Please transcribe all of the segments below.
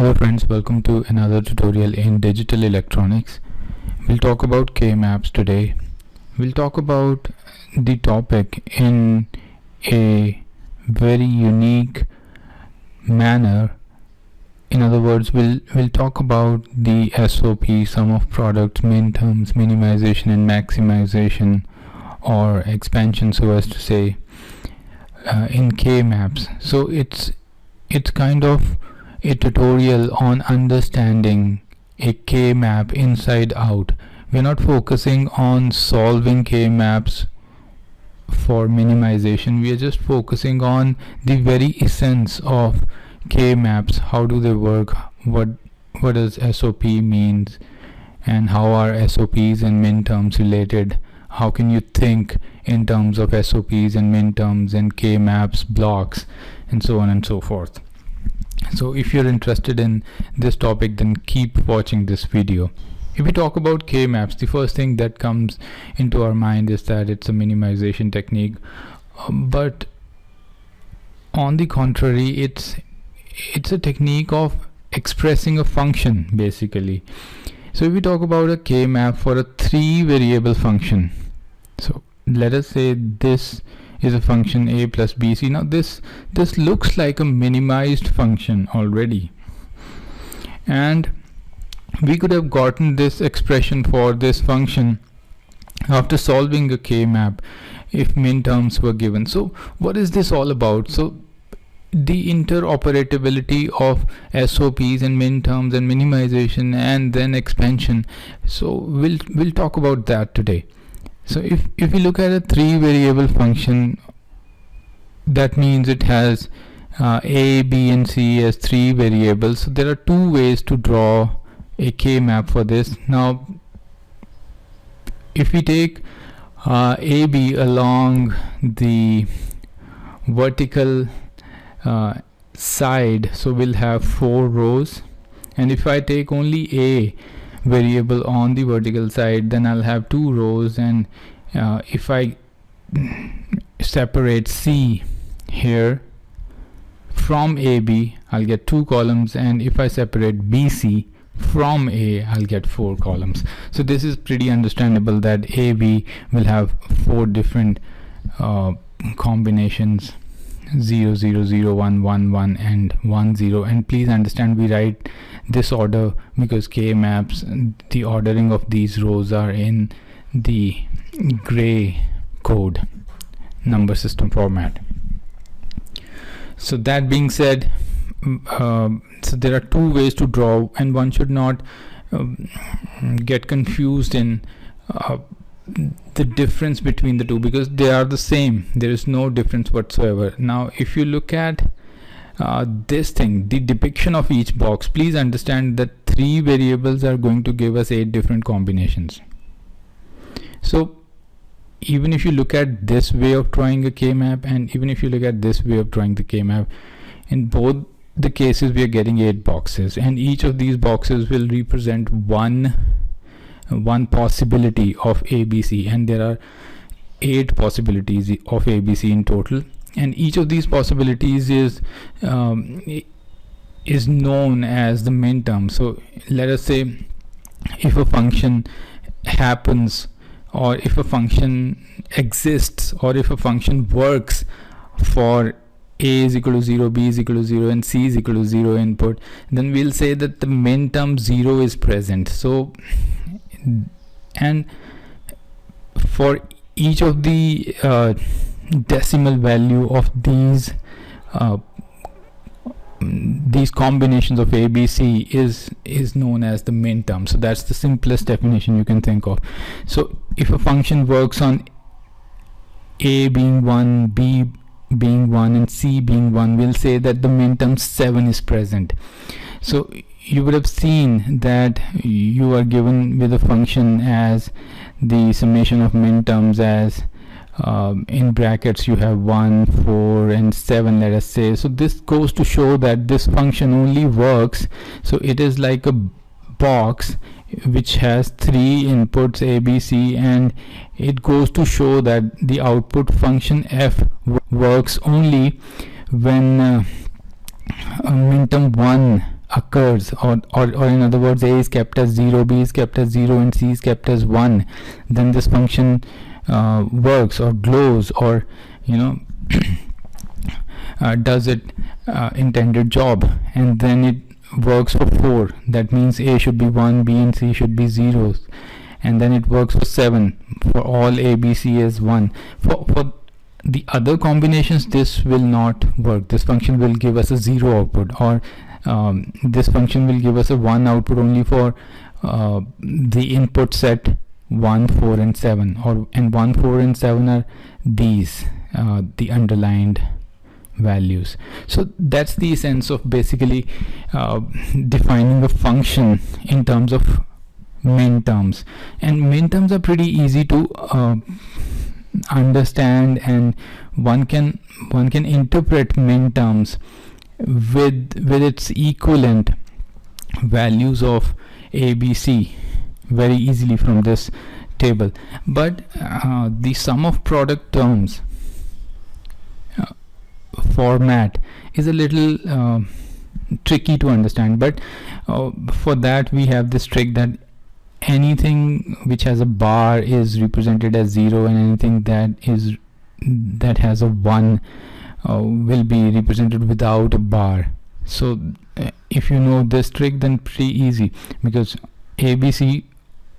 Hello friends, welcome to another tutorial in digital electronics. We'll talk about K-maps today. We'll talk about the topic in a very unique manner. In other words, we'll talk about the SOP, sum of products, minterms, minimization and maximization, or expansion, so as to say, in K-maps. So it's kind of a tutorial on understanding a K-map inside out. We're not focusing on solving K-maps for minimization. We are just focusing on the very essence of K-maps. How do they work? What does SOP means? And how are SOPs and minterms related? How can you think in terms of SOPs and minterms and K-maps, blocks, and so on and so forth? So if you're interested in this topic, then keep watching this video. If we talk about K-maps, the first thing that comes into our mind is that it's a minimization technique, but on the contrary, it's a technique of expressing a function basically. So if we talk about a K-map for a 3-variable function, so let us say this is a function a plus bc. Now this looks like a minimized function already, and we could have gotten this expression for this function after solving a K-map if minterms were given. So what is this all about? So the interoperability of SOPs and minterms and minimization and then expansion. So we'll talk about that today. So if we look at a 3-variable function, that means it has a, b and c as 3 variables. So there are 2 ways to draw a K-map for this. Now if we take ab along the vertical side, so we'll have 4 rows, and if I take only a variable on the vertical side, then I'll have 2 rows, and if I separate c here from AB, I'll get 2 columns, and if I separate BC from A, I'll get 4 columns. So this is pretty understandable that AB will have 4 different combinations: 0 0 0 1 1 1 and 1 0. And please understand, we write this order because K-maps, the ordering of these rows are in the gray code number system format. So that being said, so there are 2 ways to draw, and one should not get confused in the difference between the 2, because they are the same. There is no difference whatsoever. Now if you look at this thing, the depiction of each box, please understand that 3 variables are going to give us 8 different combinations. So even if you look at this way of drawing a K-map, and even if you look at this way of drawing the K-map, in both the cases we are getting 8 boxes, and each of these boxes will represent one possibility of ABC, and there are 8 possibilities of ABC in total, and each of these possibilities is known as the minterm. So let us say if a function happens, or if a function exists, or if a function works for a is equal to 0, b is equal to 0, and c is equal to 0 input, then we'll say that the minterm 0 is present. So, and for each of the decimal value of these combinations of a, b, c is known as the minterm. So that's the simplest definition you can think of. So if a function works on a being 1, b being 1, and c being 1, we'll say that the minterm 7 is present. So you would have seen that you are given with a function as the summation of minterms as in brackets you have 1, 4 and 7, let us say. So this goes to show that this function only works, so it is like a box which has 3 inputs a, b, c, and it goes to show that the output function f works only when minterm 1 occurs, or in other words, a is kept as 0, b is kept as 0, and c is kept as 1, then this function works or glows, or does it intended job, and then it works for 4. That means a should be 1, b and c should be 0s, and then it works for 7. For all a, b, c is 1. For the other combinations, this will not work. This function will give us a 0 output, or this function will give us a 1 output only for the input set 1, 4 and 7, and 1, 4 and 7 are these the underlined values. So that's the essence of basically defining a function in terms of minterms, and minterms are pretty easy to understand, and one can interpret minterms with its equivalent values of a, b, c very easily from this table. But the sum of product terms format is a little tricky to understand, but for that we have this trick that anything which has a bar is represented as 0, and anything that has a 1 will be represented without a bar. So if you know this trick, then pretty easy, because a, b, c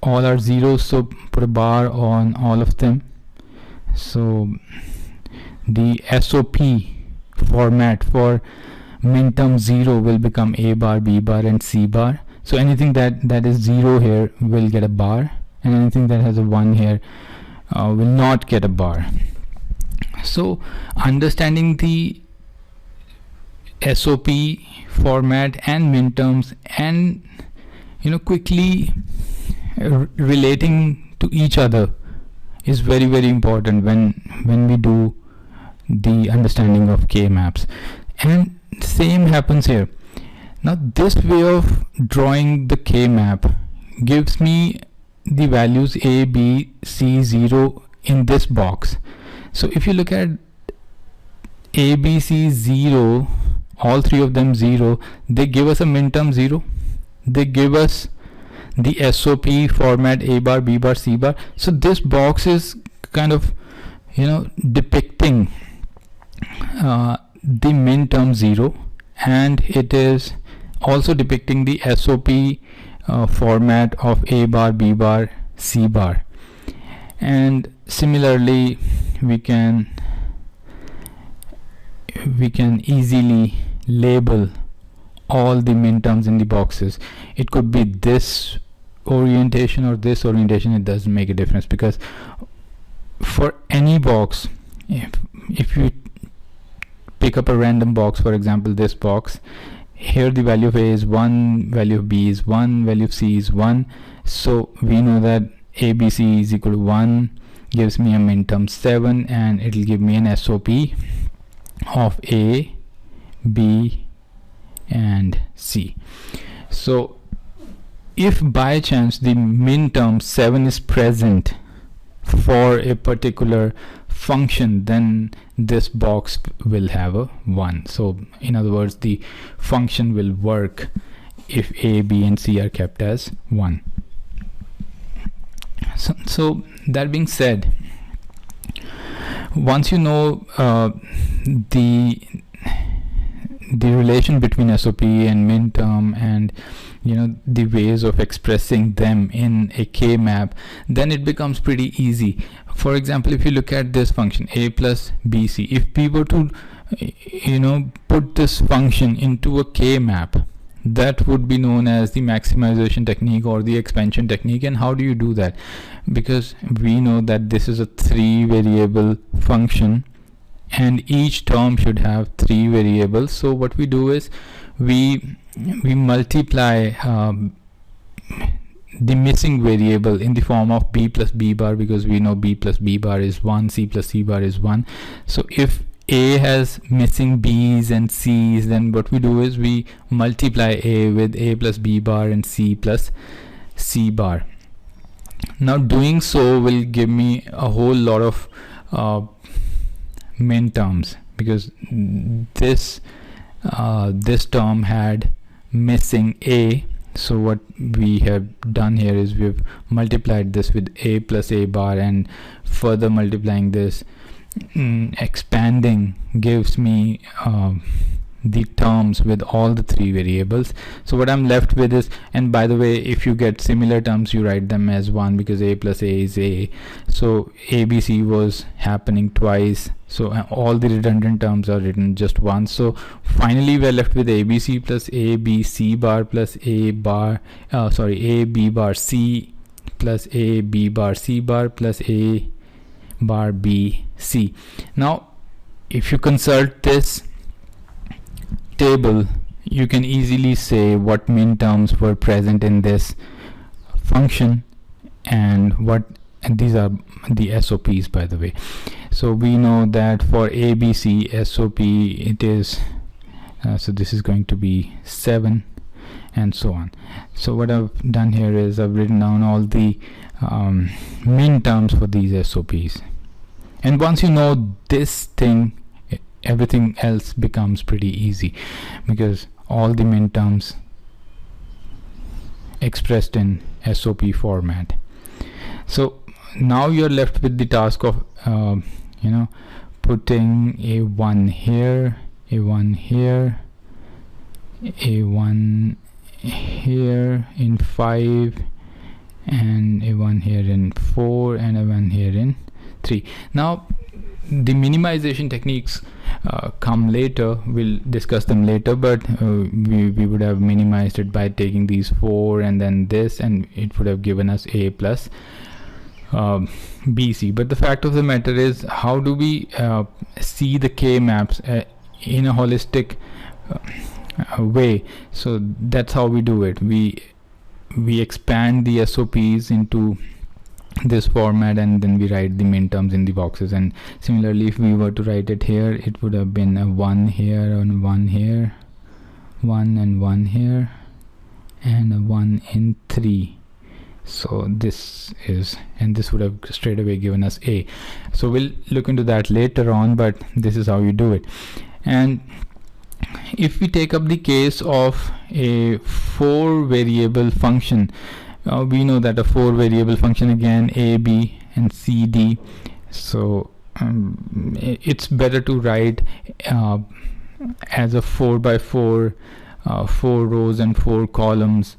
all are 0s, so put a bar on all of them. So the SOP format for minterm 0 will become a bar, b bar and c bar. So anything that is 0 here will get a bar, and anything that has a 1 here will not get a bar. So understanding the SOP format and minterms, and quickly relating to each other is very, very important when we do the understanding of K-maps. And same happens here. Now this way of drawing the K-map gives me the values a, b, c, 0 in this box. So if you look at a, b, c, 0, all three of them 0, they give us a minterm 0. They give us the SOP format a bar, b bar, c bar. So this box is kind of depicting the minterm 0, and it is also depicting the SOP format of a bar, b bar, c bar. And similarly we can easily label all the minterms in the boxes. It could be this orientation or this orientation. It doesn't make a difference, because for any box, if you pick up a random box, for example this box here, the value of a is 1, value of b is 1, value of c is 1. So we know that abc is equal to 1 gives me a minterm 7, and it will give me an SOP of a, b and c. So if by chance the minterm 7 is present for a particular function, then this box will have a 1. So in other words, the function will work if a, b and c are kept as 1. So that being said, once you know the relation between SOP and minterm, and the ways of expressing them in a K-map, then it becomes pretty easy. For example, if you look at this function a plus bc, if we were to put this function into a K-map, that would be known as the maximization technique or the expansion technique. And how do you do that? Because we know that this is a 3 variable function, and each term should have 3 variables. So what we do is we multiply the missing variable in the form of b plus b bar, because we know b plus b bar is 1, c plus c bar is 1. So if a has missing b's and c's, then what we do is we multiply a with a plus b bar and c plus c bar. Now doing so will give me a whole lot of minterms, because this term had missing a. So what we have done here is we've multiplied this with a plus a bar, and further multiplying this, expanding, gives me the terms with all the three variables. So what I'm left with is, and by the way, if you get similar terms, you write them as one, because a plus a is a. So abc was happening twice, so all the redundant terms are written just once. So finally we're left with abc plus abc bar plus a bar a b bar c plus a b bar c bar plus a bar b c. Now if you consult this table, you can easily say what minterms were present in this function, and these are the SOPs, by the way. So we know that for ABC SOP it is so this is going to be 7 and so on. So what I've done here is I've written down all the minterms for these SOPs, and once you know this thing, everything else becomes pretty easy, because all the minterms expressed in SOP format. So now you're left with the task of putting a 1 here, a 1 here, a 1 here in 5, and a 1 here in 4, and a 1 here in 3. Now the minimization techniques come later, we'll discuss them later, but we would have minimized it by taking these 4 and then this, and it would have given us a plus bc. But the fact of the matter is, how do we see the k maps in a holistic way? So that's how we do it. We expand the SOPs into this format, and then we write the minterms in the boxes. And similarly, if we were to write it here, it would have been a 1 here and 1 here, 1 and 1 here, and a 1 in 3. So this is, and this would have straight away given us a. So we'll look into that later on, but this is how you do it. And if we take up the case of a 4 variable function, we know that a 4 variable function, again a, b and c, d. So it's better to write as a 4 by 4 4 rows and 4 columns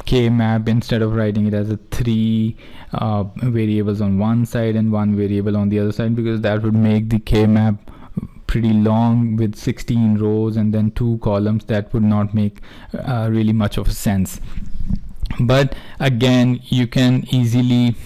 k map, instead of writing it as a 3 variables on one side and 1 variable on the other side, because that would make the k map pretty long with 16 rows and then 2 columns. That would not make really much of a sense. But again, you can easily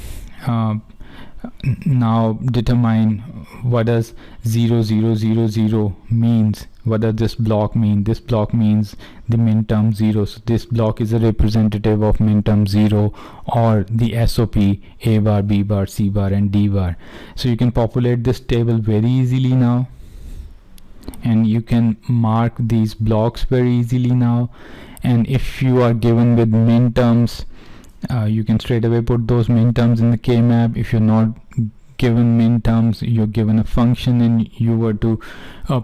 now determine what does 0 0 0 0 means. What does this block mean? This block means the minterm 0. So this block is a representative of minterm 0, or the SOP a bar, b bar, c bar and d bar. So you can populate this table very easily now, and you can mark these blocks very easily now. And if you are given with minterms, you can straight away put those minterms in the k map. If you're not given minterms, you're given a function and you were to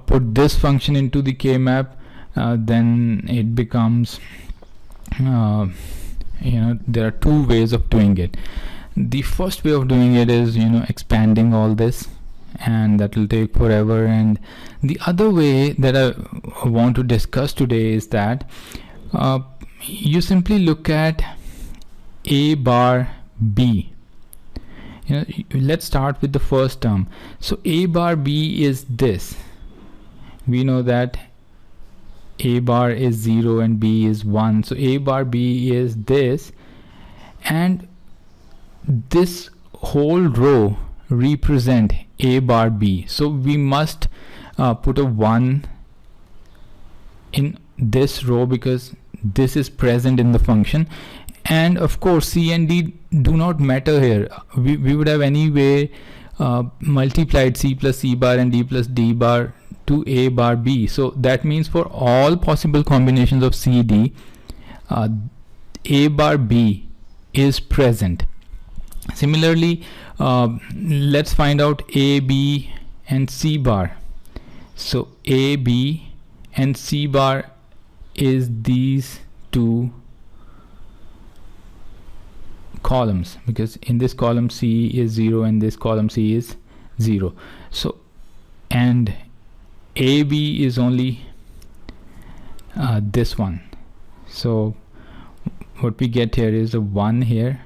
put this function into the k map, then it becomes there are 2 ways of doing it. The first way of doing it is expanding all this, and that will take forever. And the other way that I want to discuss today is that you simply look at a bar b. Let's start with the first term. So a bar b is this. We know that a bar is 0 and b is 1. So a bar b is this, and this whole row represent a bar b. So we must put a 1 in this row, because this is present in the function. And of course c and d do not matter here. We would have anyway multiplied c plus c bar and d plus d bar to a bar b. So that means for all possible combinations of c, d, a bar b is present. Similarly, let's find out a, b and c bar. So a, b and c bar is these two columns, because in this column C is 0 and this column C is 0. So and AB is only this one. So what we get here is a 1 here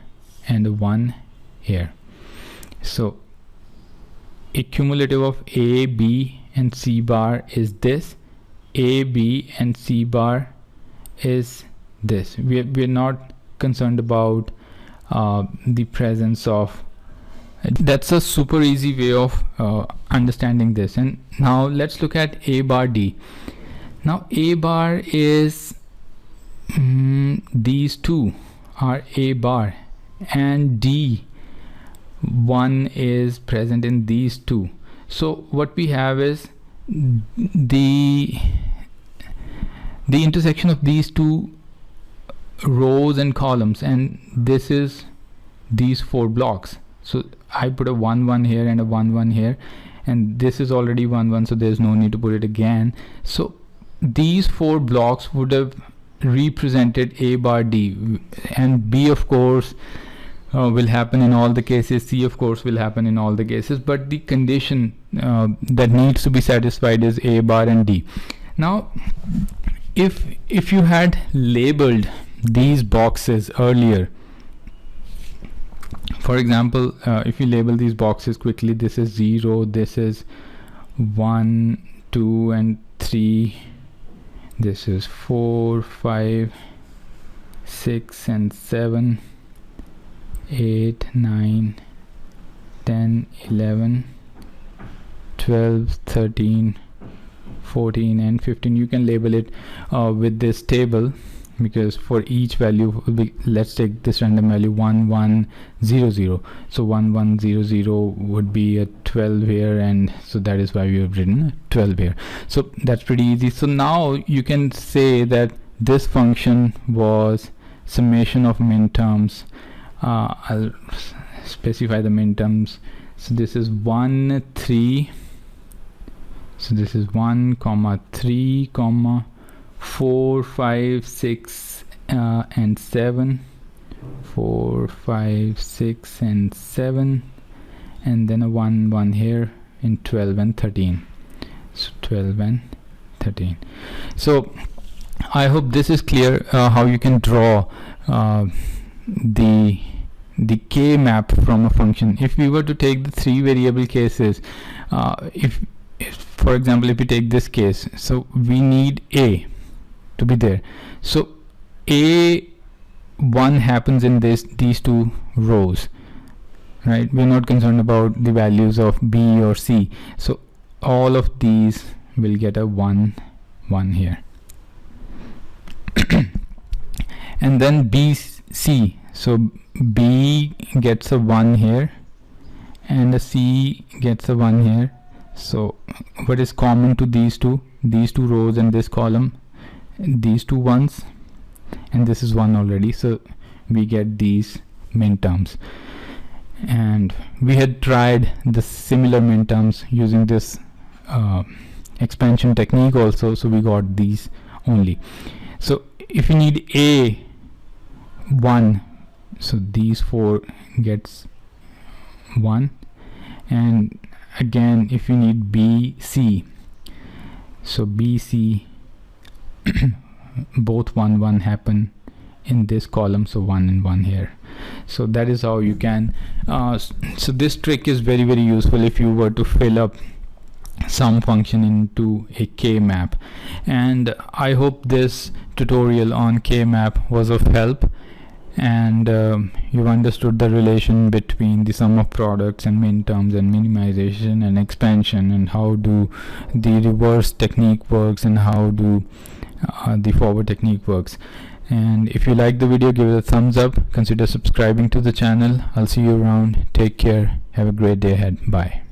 and a 1 here. So a cumulative of A, B and C bar is this. A, B and C bar is this. We're not concerned about the presence of. That's a super easy way of understanding this. And now let's look at A bar D. Now A bar is these two are A bar, and D 1 is present in these two. So what we have is the intersection of these two rows and columns, and this is these 4 blocks. So I put a 1 1 here and a 1 1 here, and this is already 1 1, so there's no need to put it again. So these 4 blocks would have represented A bar D, and B of course will happen in all the cases, C of course will happen in all the cases, but the condition that needs to be satisfied is A bar and D. Now if you had labeled these boxes earlier, for example, if you label these boxes quickly, this is 0, this is 1, 2 and 3, this is 4, 5, 6 and 7, 8, 9, 10, 11, 12, 13, 14 and 15. You can label it with this table, because for each value let's take this random value 1 1 0 0. So 1 1 0 0 would be a 12 here, and so that is why we have written 12 here. So that's pretty easy. So now you can say that this function was summation of minterms. I'll specify the minterms. So this is 1 3, so this is 1 comma 3 comma 4 5 6 and 7, 4 5 6 and 7, and then a 1 1 here in 12 and 13. So 12 and 13. So I hope this is clear, how you can draw the K map from a function. If we were to take the 3 variable cases, if for example if we take this case, so we need A to be there. So A1 happens in these 2 rows, right? We're not concerned about the values of B or C. So all of these will get a 1 1 here. And then B C, so B gets a 1 here and a C gets a 1 here. So what is common to these two rows and this column? These 2 ones, and this is 1 already, so we get these minterms. And we had tried the similar minterms using this expansion technique also, so we got these only. So if you need A1, so these 4 gets 1, and again if you need BC, so BC both 1 1 happen in this column, so 1 and 1 here. So that is how you can so this trick is very very useful if you were to fill up some function into a K map. And I hope this tutorial on K map was of help, and you've understood the relation between the sum of products and minterms and minimization and expansion, and how do the reverse technique works and how do the forward technique works. And if you like the video, give it a thumbs up, consider subscribing to the channel. I'll see you around. Take care, have a great day ahead. Bye.